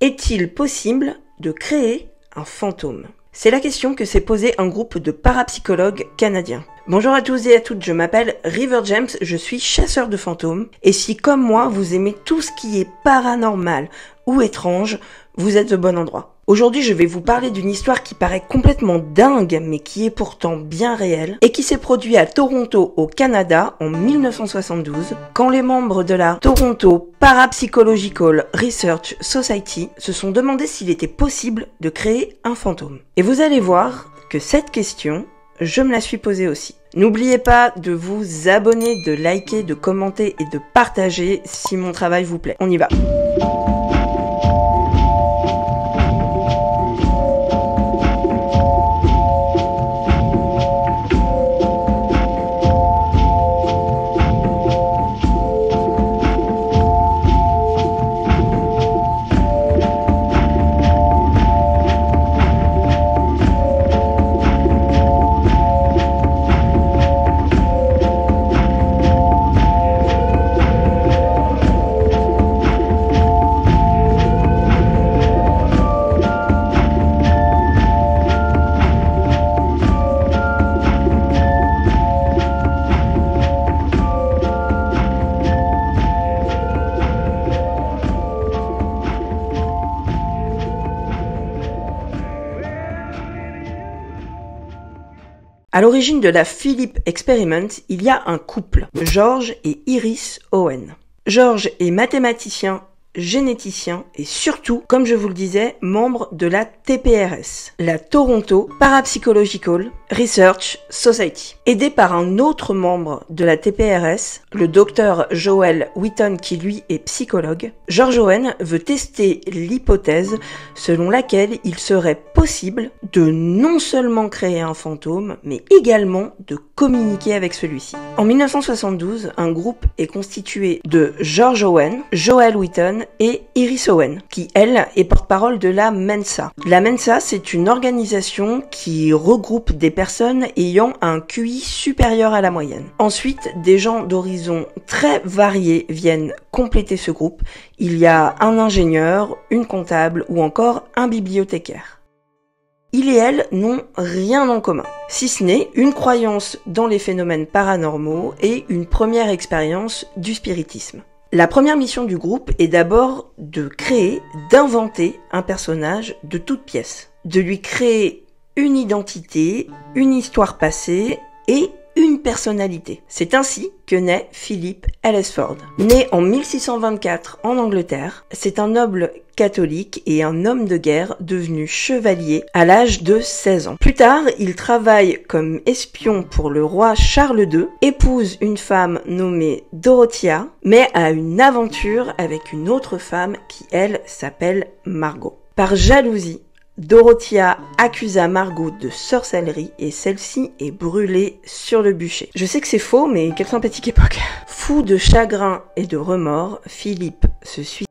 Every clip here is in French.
Est-il possible de créer un fantôme? C'est la question que s'est posée un groupe de parapsychologues canadiens. Bonjour à tous et à toutes, je m'appelle River James, je suis chasseur de fantômes. Et si comme moi, vous aimez tout ce qui est paranormal ou étrange, vous êtes au bon endroit. Aujourd'hui, je vais vous parler d'une histoire qui paraît complètement dingue, mais qui est pourtant bien réelle, et qui s'est produite à Toronto, au Canada, en 1972, quand les membres de la Toronto Parapsychological Research Society se sont demandé s'il était possible de créer un fantôme. Et vous allez voir que cette question, je me la suis posée aussi. N'oubliez pas de vous abonner, de liker, de commenter et de partager si mon travail vous plaît. On y va. À l'origine de la Philip Experiment, il y a un couple, George et Iris Owen. George est mathématicien, généticien et surtout, comme je vous le disais, membre de la TPRS, la Toronto Parapsychological Research Society. Aidé par un autre membre de la TPRS, le docteur Joel Wheaton qui lui est psychologue, George Owen veut tester l'hypothèse selon laquelle il serait possible de non seulement créer un fantôme, mais également de communiquer avec celui-ci. En 1972, un groupe est constitué de George Owen, Joel Wheaton et Iris Owen, qui, elle, est porte-parole de la Mensa. La Mensa, c'est une organisation qui regroupe des personnes ayant un QI supérieur à la moyenne. Ensuite, des gens d'horizons très variés viennent compléter ce groupe. Il y a un ingénieur, une comptable ou encore un bibliothécaire. Il et elle n'ont rien en commun, si ce n'est une croyance dans les phénomènes paranormaux et une première expérience du spiritisme. La première mission du groupe est d'abord de créer, d'inventer un personnage de toute pièce, de lui créer une identité, une histoire passée et une personnalité. C'est ainsi que naît Philip Ellesford. Né en 1624 en Angleterre, c'est un noble catholique et un homme de guerre devenu chevalier à l'âge de 16 ans. Plus tard, il travaille comme espion pour le roi Charles II, épouse une femme nommée Dorothea, mais a une aventure avec une autre femme qui, elle, s'appelle Margot. Par jalousie, Dorothea accusa Margot de sorcellerie et celle-ci est brûlée sur le bûcher. Je sais que c'est faux, mais quelle sympathique époque. Fou de chagrin et de remords, Philippe se suicide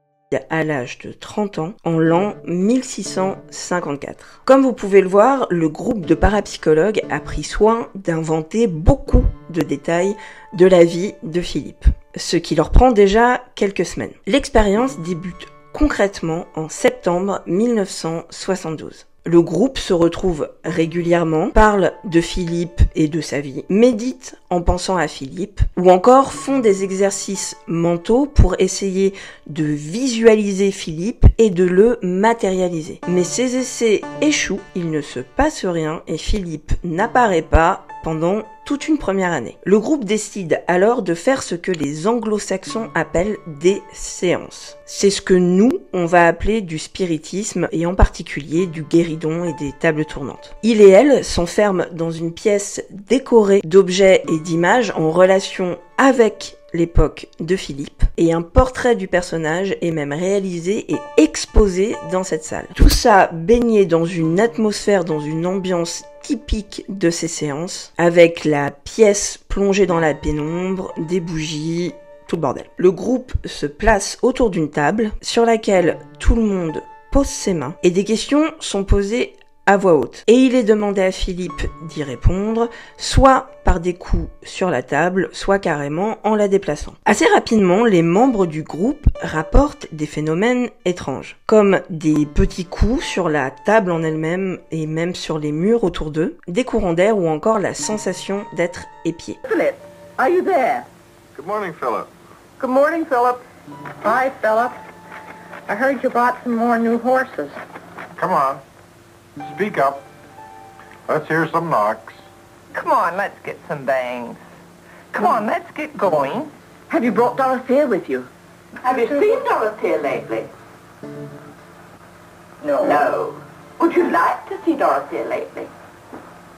à l'âge de 30 ans en l'an 1654. Comme vous pouvez le voir, le groupe de parapsychologues a pris soin d'inventer beaucoup de détails de la vie de Philippe, ce qui leur prend déjà quelques semaines. L'expérience débute concrètement en septembre 1972. Le groupe se retrouve régulièrement, parle de Philippe et de sa vie, médite en pensant à Philippe, ou encore font des exercices mentaux pour essayer de visualiser Philippe et de le matérialiser. Mais ces essais échouent, il ne se passe rien et Philippe n'apparaît pas pendant toute une première année. Le groupe décide alors de faire ce que les anglo-saxons appellent des séances. C'est ce que nous, on va appeler du spiritisme et en particulier du guéridon et des tables tournantes. Il et elle s'enferment dans une pièce décorée d'objets et d'images en relation avec l'époque de Philippe et un portrait du personnage est même réalisé et exposé dans cette salle. Tout ça baigné dans une atmosphère, dans une ambiance typique de ces séances, avec la pièce plongée dans la pénombre, des bougies, tout le bordel. Le groupe se place autour d'une table sur laquelle tout le monde pose ses mains et des questions sont posées à voix haute. Et il est demandé à Philippe d'y répondre, soit par des coups sur la table, soit carrément en la déplaçant. Assez rapidement, les membres du groupe rapportent des phénomènes étranges, comme des petits coups sur la table en elle-même et même sur les murs autour d'eux, des courants d'air ou encore la sensation d'être épié. Philip, are you there? Good morning, Philip. Good morning, Philip. Hi, Philip. I heard you bought some more new horses. Come on. Speak up. Let's hear some knocks. Come on, let's get some bangs. Come on, let's get going. Have you brought Dorothea with you? Have you seen Dorothea lately? No. No. Would you like to see Dorothea lately?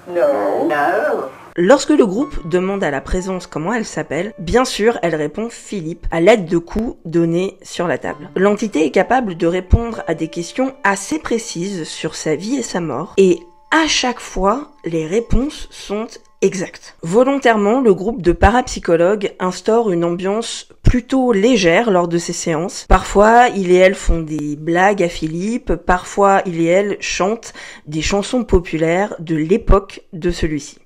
No. No. Lorsque le groupe demande à la présence comment elle s'appelle, bien sûr, elle répond Philippe à l'aide de coups donnés sur la table. L'entité est capable de répondre à des questions assez précises sur sa vie et sa mort, et à chaque fois, les réponses sont exactes. Volontairement, le groupe de parapsychologues instaure une ambiance plutôt légère lors de ces séances. Parfois, il et elle font des blagues à Philippe, parfois il et elle chantent des chansons populaires de l'époque de celui-ci.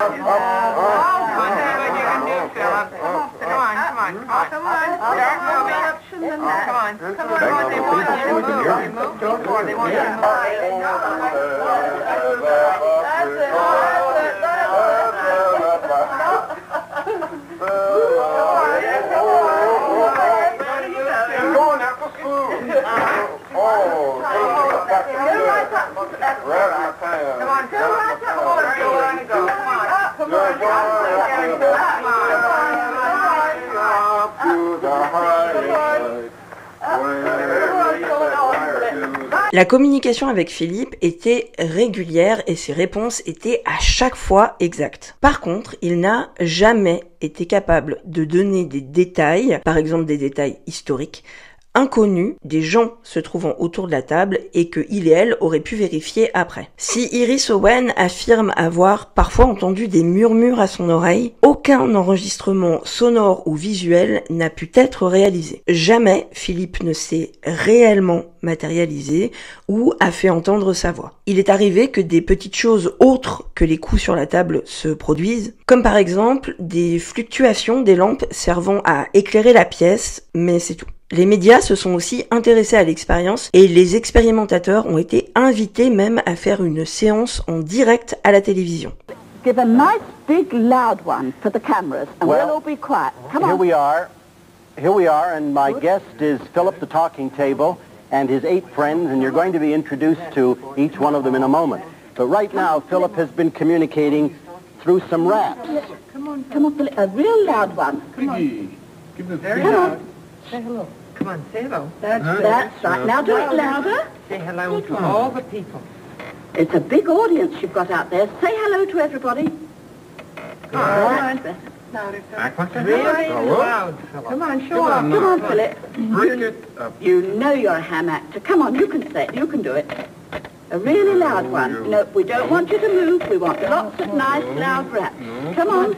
La communication avec Philippe était régulière et ses réponses étaient à chaque fois exactes. Par contre, il n'a jamais été capable de donner des détails, par exemple des détails historiques, inconnus des gens se trouvant autour de la table et que il et elle auraient pu vérifier après. Si Iris Owen affirme avoir parfois entendu des murmures à son oreille, aucun enregistrement sonore ou visuel n'a pu être réalisé. Jamais Philippe ne s'est réellement matérialisé ou a fait entendre sa voix. Il est arrivé que des petites choses autres que les coups sur la table se produisent, comme par exemple des fluctuations des lampes servant à éclairer la pièce, mais c'est tout. Les médias se sont aussi intéressés à l'expérience et les expérimentateurs ont été invités même à faire une séance en direct à la télévision. Give a nice big loud one for the cameras and we'll all be quiet. Come on. Here we are, and my guest is Philip the Talking Table and his 8 friends, and you're going to be introduced to each one of them in a moment. But right now, Philip has been communicating through some raps. Come on, Philip, a real loud one. Come on. Give it Very Come loud. on. Say hello. Come on, say hello. That's right. Now do it louder. Say hello to all the people. It's a big audience you've got out there. Say hello to everybody. Come on. That's Louder, Act like a really hello. loud, Philip. Come on, show Come off. on, Come on, Philip. Bring it up. You know you're a ham actor. Come on, you can say it. You can do it. A really loud one. No, we don't want you to move. We want lots of nice, loud raps. Come on.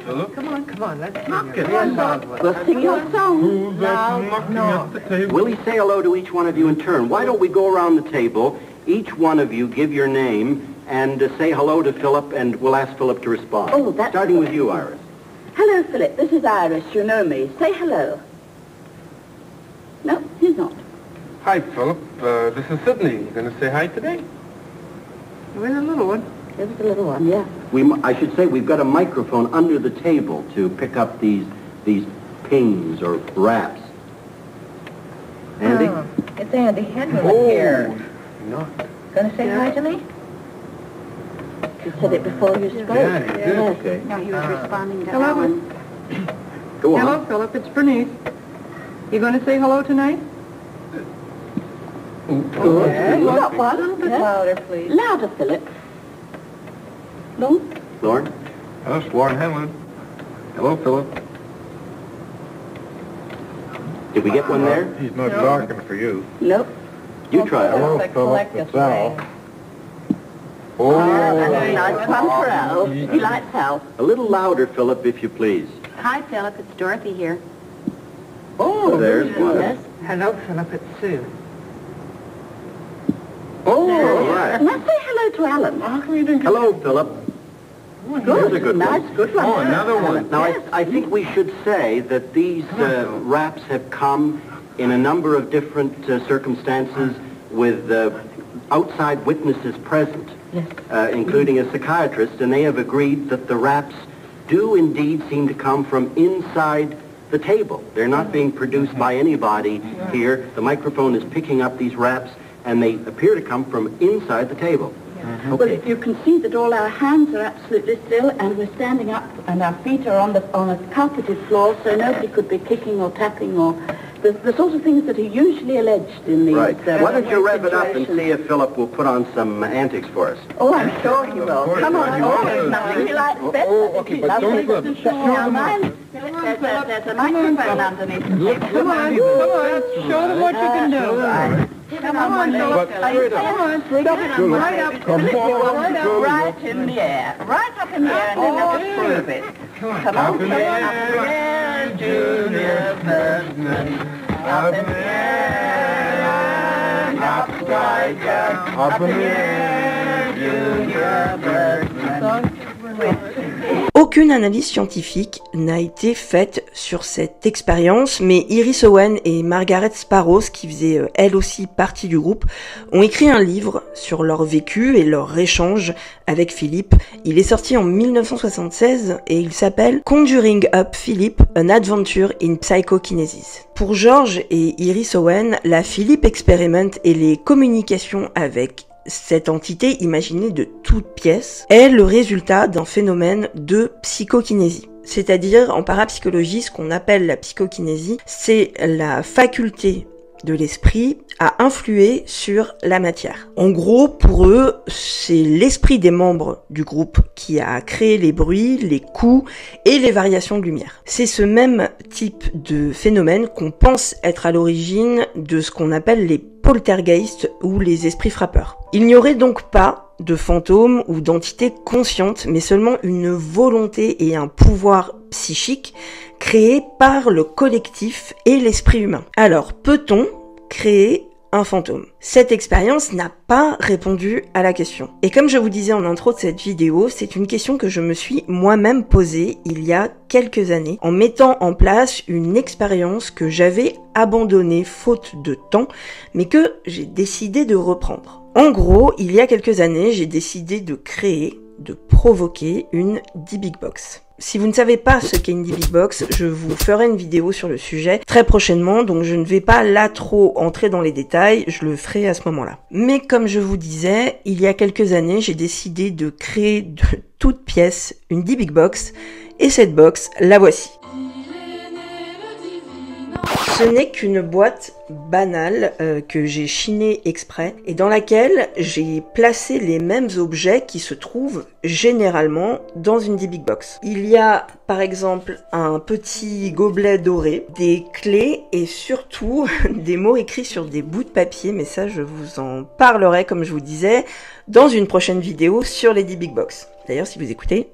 Come on, let's Knock hear it. a real loud one. We'll sing your song. Who's that knocking at the table? Will he say hello to each one of you in turn? Why don't we go around the table, each one of you give your name, and say hello to Philip, and we'll ask Philip to respond. Oh, that's Starting with you, Iris. Hello, Philip. This is Iris. You know me. Say hello. No, he's not. Hi, Philip. This is Sydney. You going to say hi today? With a little one. It was a little one, yeah. I should say we've got a microphone under the table to pick up these pings or raps. Andy? Oh, it's Andy Henderson here. No. Gonna say hi to me? You said it before you spoke. Yeah, you did. Yes. Okay. No, he was responding to Hello. Alan. Go on. Hello, Philip. It's Bernice. You gonna say hello tonight? Good. Yes. You got one. A little bit Yes. louder, please. Louder, Philip. No? Lauren? Hello, it's Warren Hamlin. Hello, Philip. Did we get one there? He's not No. barking for you. Nope. You try it. Hello, Like Philip. collect It's us Al. way. Oh, That's a nice one for Al. He likes Al. A little louder, Philip, if you please. Hi, Philip. It's Dorothy here. Oh, there's one. Yes. Hello, Philip. It's Sue. Oh, all right. Now say hello hello to Alan. How come you didn't get... Hello, Philip. Here's a Good, good nice, one. good one. Oh, another one. Now, I think we should say that these raps have come in a number of different circumstances with outside witnesses present, including a psychiatrist, and they have agreed that the raps do indeed seem to come from inside the table. They're not being produced by anybody here. The microphone is picking up these raps, and they appear to come from inside the table. Okay. Well, if you can see that all our hands are absolutely still and we're standing up and our feet are on a carpeted floor, so nobody could be kicking or tapping or the sort of things that are usually alleged in these. Right. Why don't you rev it up and see if Philip will put on some antics for us? Oh, I'm sure he will. Come on. Oh, there's nothing he likes better. Okay, but don't look. Now, mind, there's a microphone underneath. Come on, show them what you can do. Come on, Philip. Come on, right up. Right in the air. Right up in the air, and then I'll just prove it. Come on, up in the air, Junior Bergman. Up in the air, upside down. Up in the air, Junior Bergman. Aucune analyse scientifique n'a été faite sur cette expérience, mais Iris Owen et Margaret Sparrows, qui faisaient elles aussi partie du groupe, ont écrit un livre sur leur vécu et leur échange avec Philip. Il est sorti en 1976 et il s'appelle Conjuring Up Philip, An Adventure in Psychokinesis. Pour George et Iris Owen, la Philip Experiment et les communications avec cette entité imaginée de toutes pièces est le résultat d'un phénomène de psychokinésie. C'est-à-dire, en parapsychologie, ce qu'on appelle la psychokinésie, c'est la faculté de l'esprit à influer sur la matière. En gros, pour eux, c'est l'esprit des membres du groupe qui a créé les bruits, les coups et les variations de lumière. C'est ce même type de phénomène qu'on pense être à l'origine de ce qu'on appelle les poltergeists ou les esprits frappeurs. Il n'y aurait donc pas de fantômes ou d'entités conscientes, mais seulement une volonté et un pouvoir psychique créés par le collectif et l'esprit humain. Alors, peut-on créer un fantôme? Cette expérience n'a pas répondu à la question. Et comme je vous disais en intro de cette vidéo, c'est une question que je me suis moi-même posée il y a quelques années en mettant en place une expérience que j'avais abandonnée faute de temps, mais que j'ai décidé de reprendre. En gros, il y a quelques années, j'ai décidé de provoquer une D-Big Box. Si vous ne savez pas ce qu'est une D-Big Box, je vous ferai une vidéo sur le sujet très prochainement, donc je ne vais pas là trop entrer dans les détails, je le ferai à ce moment-là. Mais comme je vous disais, il y a quelques années, j'ai décidé de créer de toutes pièces une D-Big Box, et cette box, la voici. Ce n'est qu'une boîte banale que j'ai chinée exprès et dans laquelle j'ai placé les mêmes objets qui se trouvent généralement dans une D-Big Box. Il y a par exemple un petit gobelet doré, des clés et surtout des mots écrits sur des bouts de papier, mais ça je vous en parlerai comme je vous disais dans une prochaine vidéo sur les D-Big Box. D'ailleurs si vous écoutez...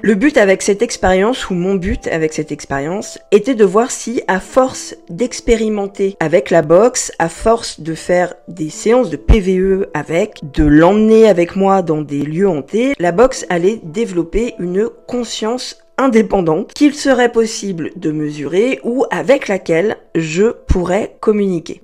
Le but avec cette expérience, ou mon but avec cette expérience, était de voir si, à force d'expérimenter avec la box, à force de faire des séances de PVE avec, de l'emmener avec moi dans des lieux hantés, la box allait développer une conscience indépendante qu'il serait possible de mesurer ou avec laquelle je pourrais communiquer.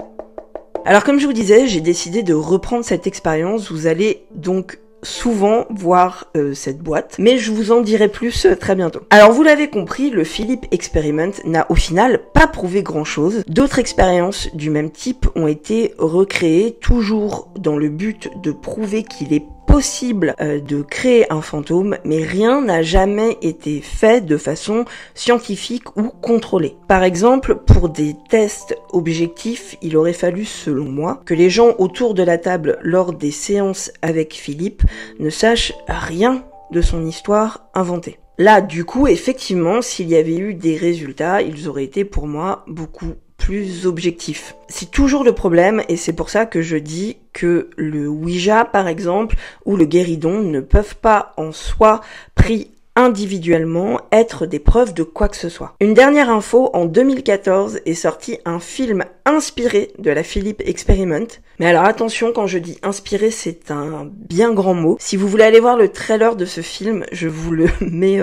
Alors comme je vous disais, j'ai décidé de reprendre cette expérience. Vous allez donc souvent voir cette boîte, mais je vous en dirai plus très bientôt. Alors vous l'avez compris, le Philip Experiment n'a au final pas prouvé grand chose. D'autres expériences du même type ont été recréées, toujours dans le but de prouver qu'il est possible de créer un fantôme, mais rien n'a jamais été fait de façon scientifique ou contrôlée. Par exemple, pour des tests objectifs, il aurait fallu, selon moi, que les gens autour de la table lors des séances avec Philippe ne sachent rien de son histoire inventée. Là, du coup, effectivement, s'il y avait eu des résultats, ils auraient été pour moi beaucoup plus objectif. C'est toujours le problème et c'est pour ça que je dis que le Ouija par exemple ou le guéridon ne peuvent pas en soi pris individuellement être des preuves de quoi que ce soit. Une dernière info, en 2014 est sorti un film inspiré de la Philips Experiment. Mais alors attention, quand je dis inspiré, c'est un bien grand mot. Si vous voulez aller voir le trailer de ce film, je vous le mets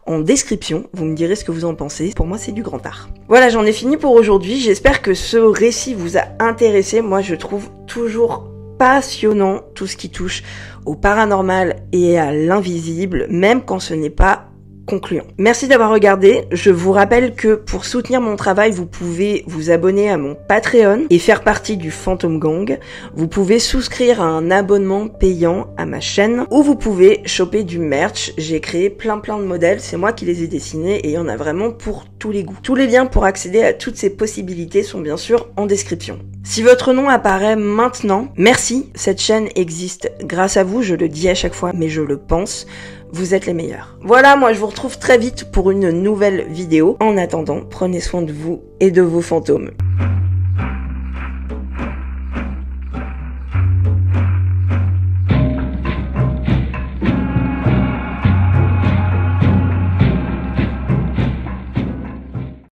en description. Vous me direz ce que vous en pensez. Pour moi, c'est du grand art. Voilà, j'en ai fini pour aujourd'hui. J'espère que ce récit vous a intéressé. Moi, je trouve toujours passionnant tout ce qui touche au paranormal et à l'invisible, même quand ce n'est pas concluant. Merci d'avoir regardé. Je vous rappelle que pour soutenir mon travail, vous pouvez vous abonner à mon Patreon et faire partie du Phantom Gang. Vous pouvez souscrire à un abonnement payant à ma chaîne ou vous pouvez choper du merch. J'ai créé plein de modèles, c'est moi qui les ai dessinés et il y en a vraiment pour tous les goûts. Tous les liens pour accéder à toutes ces possibilités sont bien sûr en description. Si votre nom apparaît maintenant, merci, cette chaîne existe grâce à vous, je le dis à chaque fois, mais je le pense, vous êtes les meilleurs. Voilà, moi je vous retrouve très vite pour une nouvelle vidéo. En attendant, prenez soin de vous et de vos fantômes.